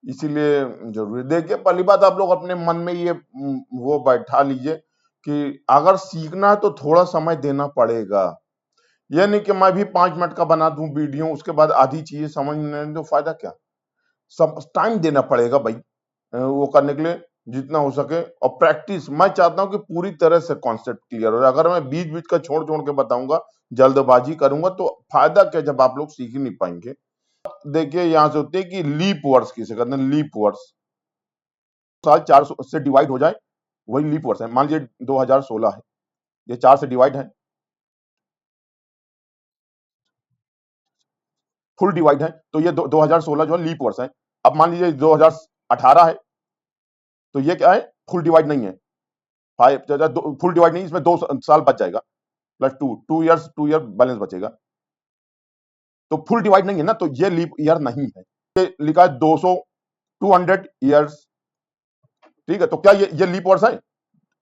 इसीलिए जरूरी है। देखिए पहली बात आप लोग अपने मन में ये वो बैठा लीजिए कि अगर सीखना है तो थोड़ा समय देना पड़ेगा। यह नहीं कि मैं भी 5 मिनट का बना दूं वीडियो, उसके बाद आधी चीजें समझ में नहीं आए तो फायदा क्या। सब टाइम देना पड़ेगा भाई वो करने के लिए जितना हो सके। और प्रैक्टिस, मैं चाहता हूं कि पूरी तरह से कॉन्सेप्ट क्लियर हो। अगर मैं बीच बीच का छोड़ छोड़ के बताऊंगा, जल्दबाजी करूंगा, तो फायदा क्या जब आप लोग सीख ही नहीं पाएंगे। देखिए यहां से होती है कि लीप वर्ड्स किसे कहते हैं, लीप वर्ड्स। साल 400 से डिवाइड हो जाए वही लीप वर्ड्स है। मान लीजिए 2016 है, ये 4 से डिवाइड है, फुल डिवाइड है, तो ये 2016 जो है लीप वर्ष है। अब मान लीजिए 2018 है, तो ये क्या है, फुल डिवाइड नहीं है। फाइव फुल डिवाइड नहीं, इसमें 2 साल बच जाएगा, प्लस 2 ईयर बैलेंस बचेगा। तो फुल डिवाइड नहीं है ना, तो ये लीप ईयर नहीं है। ये लिखा है 200 ठीक है, तो क्या ये लीप वर्ष है।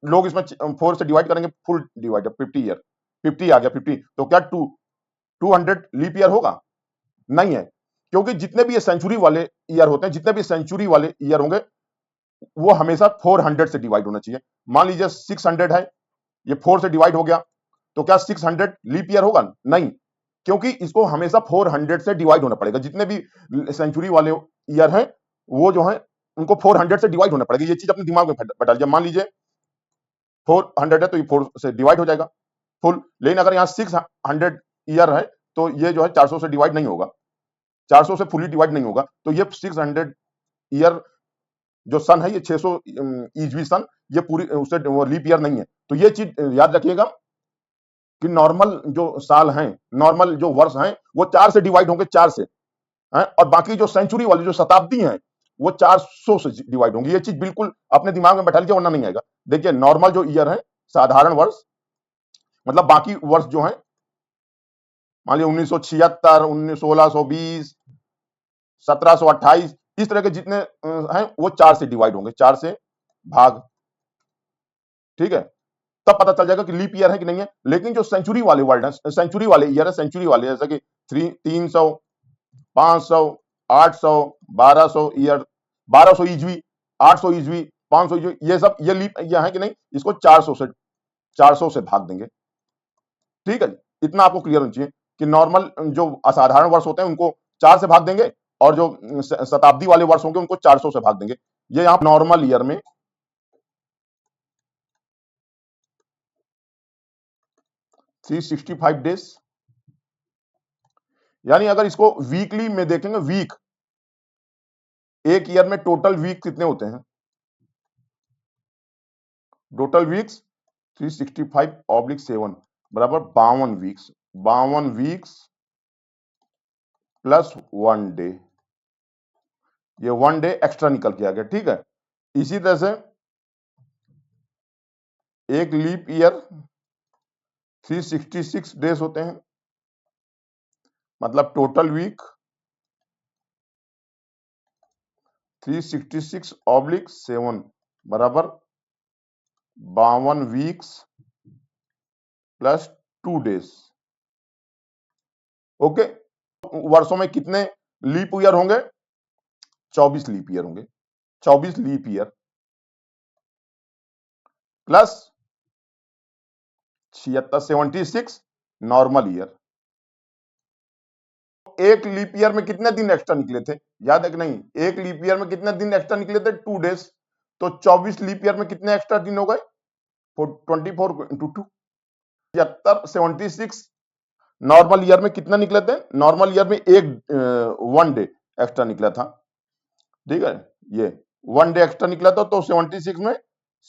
लोग इसमें 4 से डिवाइड करेंगे, फुल डिवाइड है 50 ईयर, 50 आ गया 50, तो क्या 200 लीप ईयर होगा, नहीं है। क्योंकि जितने भी ये सेंचुरी वाले ईयर होते हैं, जितने भी सेंचुरी वाले ईयर होंगे, वो हमेशा 400 से डिवाइड होना चाहिए। मान लीजिए 600 है, ये 4 से डिवाइड हो गया, तो क्या 600 लीप ईयर होगा, नहीं। क्योंकि इसको हमेशा 400 से डिवाइड होना पड़ेगा। जितने भी सेंचुरी वाले ईयर हैं, वो जो है उनको 400 से डिवाइड होना पड़ेगा। ये चीज अपने दिमाग में बैठा लीजिए। मान लीजिए 400 है, तो ये 4 से डिवाइड हो जाएगा फुल। लेकिन अगर यहाँ 600 ईयर है, तो ये जो है 400 से डिवाइड नहीं होगा, 400 से फुली डिवाइड नहीं होगा। तो ये 600 ईयर जो सन है, ये 600 ईजवी सन, ये पूरी उससे वो लीप ईयर नहीं है। तो ये चीज याद रखिएगा कि नॉर्मल जो साल हैं, नॉर्मल जो वर्ष हैं, वो 4 से डिवाइड होंगे, 4 से हैं। और बाकी जो सेंचुरी वाली जो शताब्दी हैं, वो 400 से डिवाइड होंगी। ये चीज बिल्कुल अपने दिमाग में बैठा लीजिए, वरना नहीं आएगा। देखिए नॉर्मल जो ईयर है, साधारण वर्ष, मतलब बाकी वर्ष जो है, मान लीजिए 1976, 1620, 1728, इस तरह के जितने हैं, वो 4 से डिवाइड होंगे, 4 से भाग, ठीक है। तब पता चल जाएगा कि लीप ईयर है कि नहीं है। लेकिन जो सेंचुरी वाले वर्ड है, सेंचुरी वाले ईयर है, सेंचुरी वाले जैसे कि 300, 500, 800, 1200 ईयर, 1200 ईजवी, 800 ईजवी, 500 ईजवी, ये सब ये लीप ईयर है कि नहीं, इसको 400 से भाग देंगे, ठीक है। इतना आपको क्लियर होना चाहिए कि नॉर्मल जो असाधारण वर्ष होते हैं उनको 4 से भाग देंगे, और जो शताब्दी वाले वर्ष होंगे उनको 400 से भाग देंगे। ये यहाँ नॉर्मल ईयर में 365 डेज, यानी अगर इसको वीकली में देखेंगे, वीक, एक ईयर में टोटल वीक कितने होते हैं, टोटल वीक्स 365/7 बराबर 52 वीक्स, 52 वीक्स प्लस 1 डे, ये 1 डे एक्स्ट्रा निकल के आ गया, ठीक है। इसी तरह से एक लीप ईयर 366 डेज होते हैं, मतलब टोटल वीक 366/7 बराबर 52 वीक्स प्लस 2 डेज, ओके। वर्षों में कितने लीप ईयर होंगे, 24 लीप ईयर होंगे, 24 leap year plus 76 normal year. एक लीप ईयर में कितने दिन एक्स्ट्रा निकले थे, याद है कि नहीं, एक लीप ईयर में कितने दिन एक्स्ट्रा निकले थे, 2 डेज। तो 24 लीप ईयर में कितने एक्स्ट्रा दिन हो गए, 24 × 2, 76 नॉर्मल ईयर में कितना निकले थे, नॉर्मल ईयर में एक 1 डे एक्स्ट्रा निकला था, ठीक है। ये 1 डे एक्स्ट्रा निकला था, तो 76 में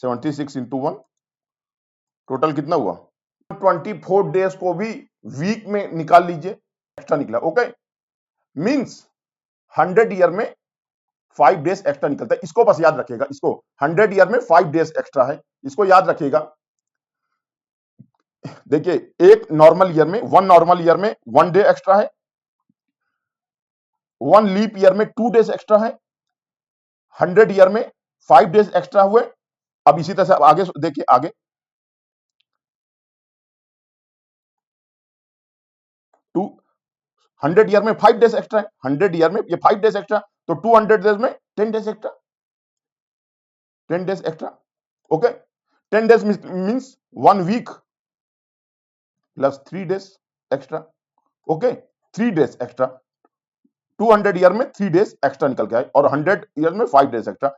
76 × 1, टोटल कितना हुआ, 24 डेज को भी वीक में निकाल लीजिए, एक्स्ट्रा निकला, ओके। मींस 100 ईयर में 5 डेज एक्स्ट्रा निकलता है। इसको बस याद रखिएगा, इसको 100 ईयर में 5 डेज एक्स्ट्रा है, इसको याद रखिएगा। देखिए एक नॉर्मल ईयर में, 1 डे एक्स्ट्रा है, 1 लीप ईयर में 2 डेज एक्स्ट्रा है, 100 ईयर में 5 डेज एक्स्ट्रा हुए। अब इसी तरह से आगे देखिए, आगे 100 ईयर में 5 डेज एक्स्ट्रा है, 100 ईयर में ये 5 डेज एक्स्ट्रा, तो 200 डेज में 10 days extra, 10 days extra. Okay, 10 days means 1 week plus 3 days extra. Okay, 3 days extra, 200 year में 3 डेज एक्स्ट्रा निकल के आए, और 100 ईयर में 5 डेज एक्स्ट्रा।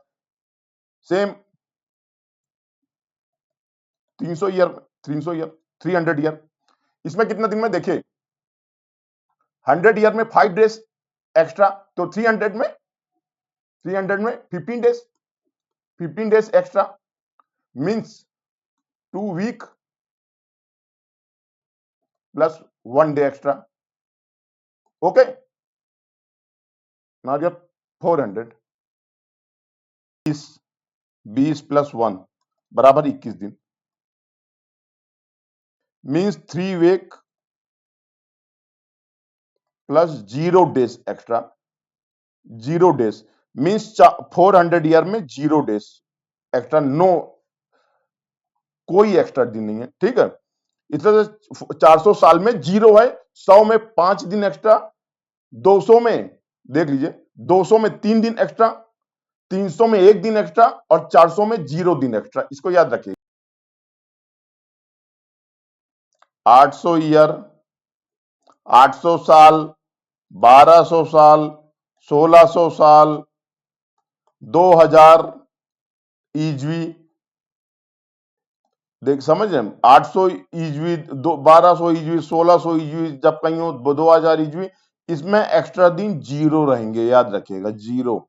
सेम 300 ईयर में 300 ईयर 300 ईयर, इसमें कितने दिन में देखिए, 100 ईयर में 5 डेज एक्स्ट्रा, तो 300 में 15 days, 15 days extra means 2 week plus 1 day extra. Okay, now get 400, 20 plus 1 बराबर 21 दिन, means 3 week plus 0 days extra, 0 days means 400 year में 0 डेज एक्स्ट्रा, नो कोई एक्स्ट्रा दिन नहीं है। ठीक है, इस तरह से 400 साल में 0 है, 100 में 5 दिन एक्स्ट्रा, 200 में देख लीजिए 200 में 3 दिन एक्स्ट्रा, 300 में 1 दिन एक्स्ट्रा, और 400 में 0 दिन एक्स्ट्रा। इसको याद रखिए। 800 ईयर, 800 साल, 1200 साल, 1600 साल, 2000 ईजवी, देख समझ रहे हैं, 800 ईजवी, 1200 ईजवी, 1600 ईजवी, जब कहीं हो 2000 ईजवी, इसमें एक्स्ट्रा दिन 0 रहेंगे, याद रखिएगा 0।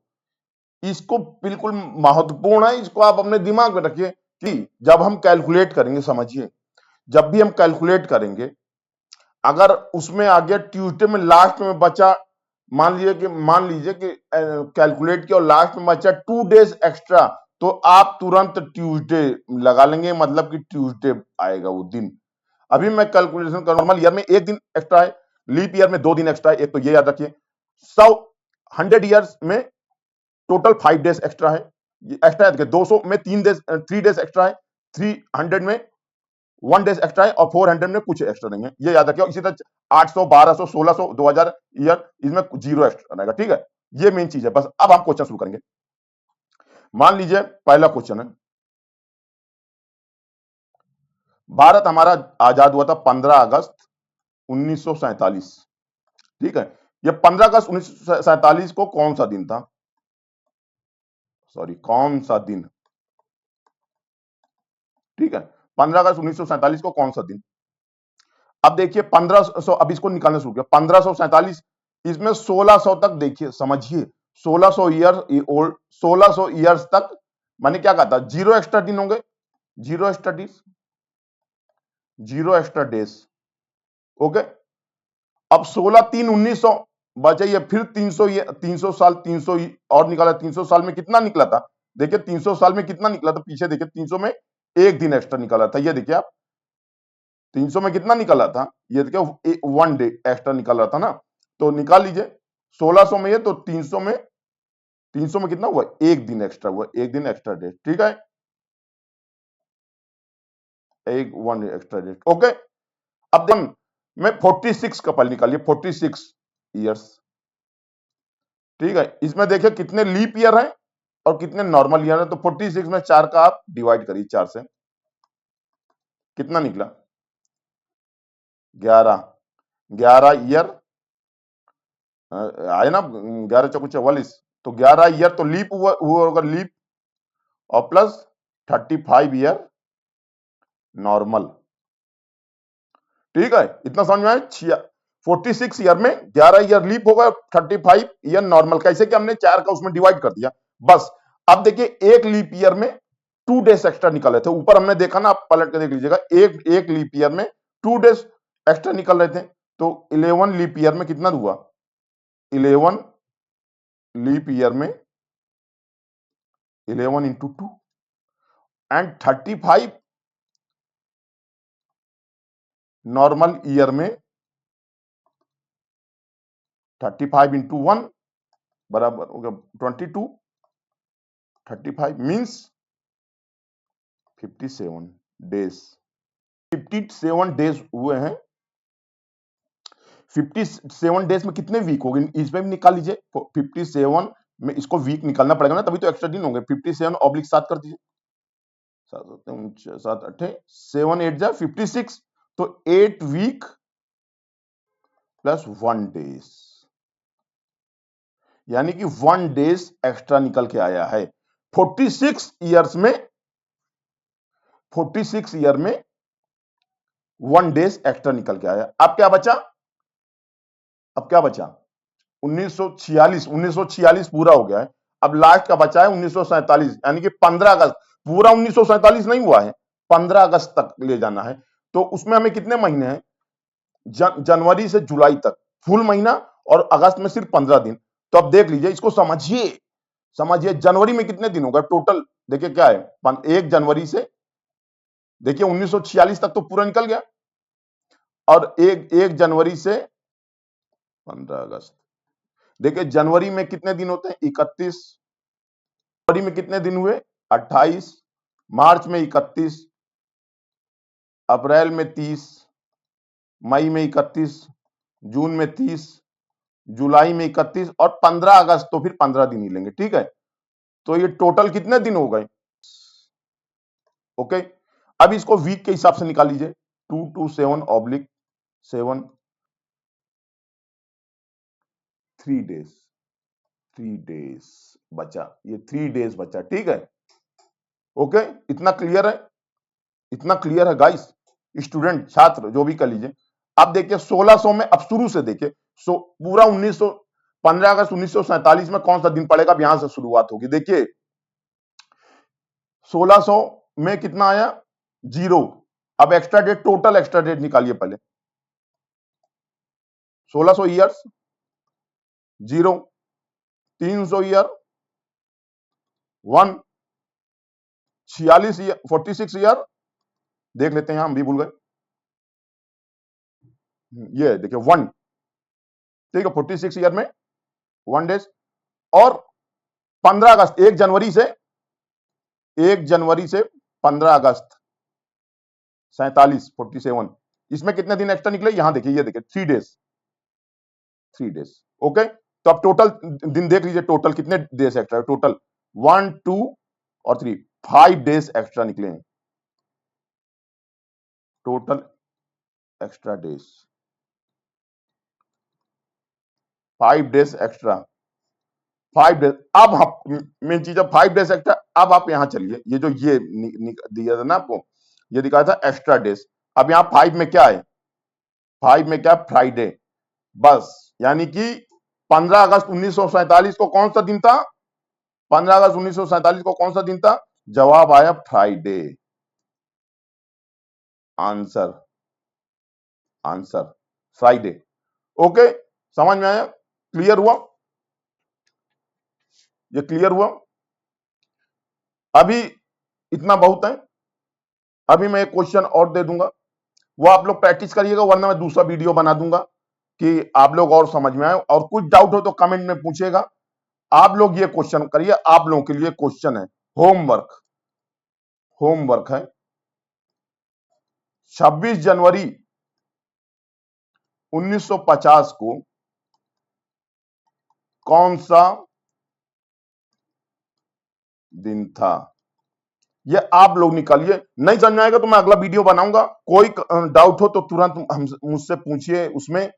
इसको बिल्कुल महत्वपूर्ण है, इसको आप अपने दिमाग में रखिए कि जब हम कैलकुलेट करेंगे, समझिए जब भी हम कैलकुलेट करेंगे, अगर उसमें आ गया ट्यूसडे में लास्ट में बचा, मान लीजिए कि कैलकुलेट किया और लास्ट में बचा 2 डेज एक्स्ट्रा, तो आप तुरंत ट्यूसडे लगा लेंगे, मतलब कि ट्यूसडे आएगा वो दिन। अभी मैं कैलकुलेशन कर, नॉर्मल ईयर में 1 दिन एक्स्ट्रा है, लीप ईयर में 2 दिन एक्स्ट्रा है, एक तो ये याद रखिए। 100 ईयर्स में टोटल 5 डेज एक्स्ट्रा है, एक्स्ट्रा है, 200 में 3 डेज एक्स्ट्रा है, 300 में 1 डेज एक्स्ट्रा है, और 400 में कुछ एक्स्ट्रा नहीं है, ये याद रखिए। इसी तरह 800, 1200, 1600, 2000 ईयर, इसमें 0 एक्स्ट्रा रहेगा। ठीक है, ये मेन चीज है। बस अब हम क्वेश्चन शुरू करेंगे। मान लीजिए पहला क्वेश्चन है, भारत हमारा आजाद हुआ था 15 अगस्त 1947। ठीक है, ये 15 अगस्त 1947 को कौन सा दिन था, सॉरी कौन सा दिन, ठीक है, 15 अगस्त 1947 को कौन सा दिन। अब देखिए 1500, अब इसको निकालना शुरू किया, 1547, इसमें 1600 तक देखिए, समझिए 1600 ईयर ओल्ड, 1600 ईयर्स तक मैंने क्या कहा था, 0 एक्स्ट्रा दिन होंगे, 0 extra days, 0 extra days. Okay, अब 16 3 1900 बचे, ये फिर 300, ये 300 साल, 300 और निकाला, 300 साल में कितना निकला था, देखिए 300 साल में कितना निकला था, पीछे देखिए 300 में 1 दिन एक्स्ट्रा निकाला था, ये देखिए आप 300 में कितना निकला था, ये देखिए 1 डे एक्स्ट्रा निकल रहा था ना, तो निकाल लीजिए 1600 में ये, तो 300 में कितना हुआ, 1 दिन एक्स्ट्रा हुआ, 1 दिन एक्स्ट्रा डे। ठीक है, एक 1 एक्स्ट्रा डे। ओके, अब देख मैं 46 का पल निकालिए, 46 ईयर्स। ठीक है, इसमें देखिए कितने लीप ईयर हैं और कितने नॉर्मल ईयर है, तो 46 में 4 का आप डिवाइड करिए, 4 से कितना निकला, 11, 11 ईयर आए ना, 11 चौको 44, तो 11 ईयर तो लीप हुआ होगा, लीप, और प्लस 35 ईयर नॉर्मल। ठीक है, इतना समझ में आया। 46 ईयर में 11 ईयर लीप होगा, 35 ईयर नॉर्मल, कैसे कि हमने 4 का उसमें डिवाइड कर दिया बस। अब देखिए एक लीप ईयर में 2 डेज एक्स्ट्रा निकले थे, ऊपर हमने देखा ना, आप पलट के देख लीजिएगा, एक लीप ईयर में 2 डेज एक्स्ट्रा निकल रहे थे, तो 11 लीप ईयर में कितना हुआ, 11 लीप ईयर में 11 इंटू 2 एंड 35 नॉर्मल ईयर में, 35 इंटू 1 बराबर हो गया 22, 35 मीन्स 57 डेज, 57 डेज हुए हैं। 57 डेज में कितने वीक हो गए, इसमें भी निकाल लीजिए, 57 में इसको वीक निकालना पड़ेगा ना, तभी तो एक्स्ट्रा दिन होंगे। 57/7 कर दीजिए, 7 अट्ठे 7 8 जा 56, तो 8 वीक प्लस 1 डेज, यानी कि 1 डेज एक्स्ट्रा निकल के आया है। 46 ईयर्स में 46 ईयर में 1 डेज एक्स्ट्रा निकल के आया। अब क्या बचा? अब क्या बचा? 1946 पूरा हो गया है। अब लास्ट का बचा है 1947, यानी कि 15 अगस्त। पूरा 1947 नहीं हुआ है, 15 अगस्त तक ले जाना है। तो उसमें हमें कितने महीने हैं? जनवरी से जुलाई तक फुल महीना, और अगस्त में सिर्फ 15 दिन। तो अब देख लीजिए, इसको समझिए, समझिए जनवरी में कितने दिन होगा टोटल। देखिए क्या है, 1 जनवरी से, देखिए 1946 तक तो पूरा निकल गया, और 1 जनवरी से 15 अगस्त। देखिए जनवरी में कितने दिन होते हैं? 31। फरवरी में कितने दिन हुए? 28। मार्च में 31, अप्रैल में 30, मई में 31, जून में 30, जुलाई में 31, और 15 अगस्त तो फिर 15 दिन ही लेंगे, ठीक है। तो ये टोटल कितने दिन हो गए? ओके, अब इसको वीक के हिसाब से निकाल लीजिए। 227/7, 3 डेज, 3 डेज बचा, ये 3 डेज बचा, ठीक है। ओके, इतना क्लियर है? इतना क्लियर है गाइस? स्टूडेंट, छात्र जो भी कर लीजिए। अब देखिए 1600 में, अब शुरू से देखिए, पूरा 15 अगस्त 1947 में कौन सा दिन पड़ेगा? अब यहां से शुरुआत होगी। देखिए 1600 में कितना आया? 0। अब extra date, total extra date निकालिए पहले। 1600 ईयर्स 0, 300 ईयर 1, 46 ईयर 46 ईयर, देख लेते हैं, हम भी भूल गए। ये देखिए 1, ठीक है, 46 ईयर में 1 डेज, और 15 अगस्त, 1 जनवरी से 15 अगस्त 47, इसमें कितने दिन एक्स्ट्रा निकले? यहां देखिए, ये देखिए 3 डेज, 3 डेज। ओके, तो अब टोटल दिन देख लीजिए, टोटल कितने डेज एक्स्ट्रा? टोटल 1 2 और 3, 5 डेज एक्स्ट्रा निकले हैं, total extra days 5 days extra, 5 days. अब हम मेन चीज है 5 डेज एक्स्ट्रा। अब आप यहां चलिए, ये जो ये दिया था ना आपको, ये दिखाया था एक्स्ट्रा डेज। अब यहां 5 में क्या है? 5 में क्या? फ्राइडे, बस। यानी कि 15 अगस्त 1947 को कौन सा दिन था? 15 अगस्त 1947 को कौन सा दिन था? जवाब आया Friday. Answer, answer Friday. Okay, समझ में आया? क्लियर हुआ? ये क्लियर हुआ? अभी इतना बहुत है। अभी मैं एक क्वेश्चन और दे दूंगा, वो आप लोग प्रैक्टिस करिएगा, वरना मैं दूसरा वीडियो बना दूंगा कि आप लोग और समझ में आए। और कुछ डाउट हो तो कमेंट में पूछिएगा। आप लोग ये क्वेश्चन करिए, आप लोगों के लिए क्वेश्चन है, होमवर्क, होमवर्क है। 26 जनवरी 1950 को कौन सा दिन था? ये आप लोग निकालिए। नहीं समझ में आएगा तो मैं अगला वीडियो बनाऊंगा। कोई डाउट हो तो तुरंत हम मुझसे पूछिए, उसमें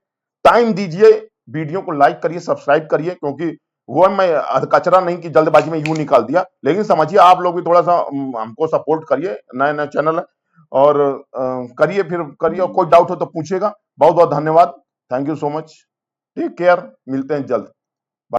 टाइम दीजिए। वीडियो को लाइक करिए, सब्सक्राइब करिए, क्योंकि वो मैं कचरा नहीं कि जल्दबाजी में यूं निकाल दिया। लेकिन समझिए, आप लोग भी थोड़ा सा हमको सपोर्ट करिए, नया नया चैनल है, और करिए, फिर करिए, और कोई डाउट हो तो पूछिएगा। बहुत बहुत धन्यवाद, thank you so much, take care, मिलते हैं जल्द।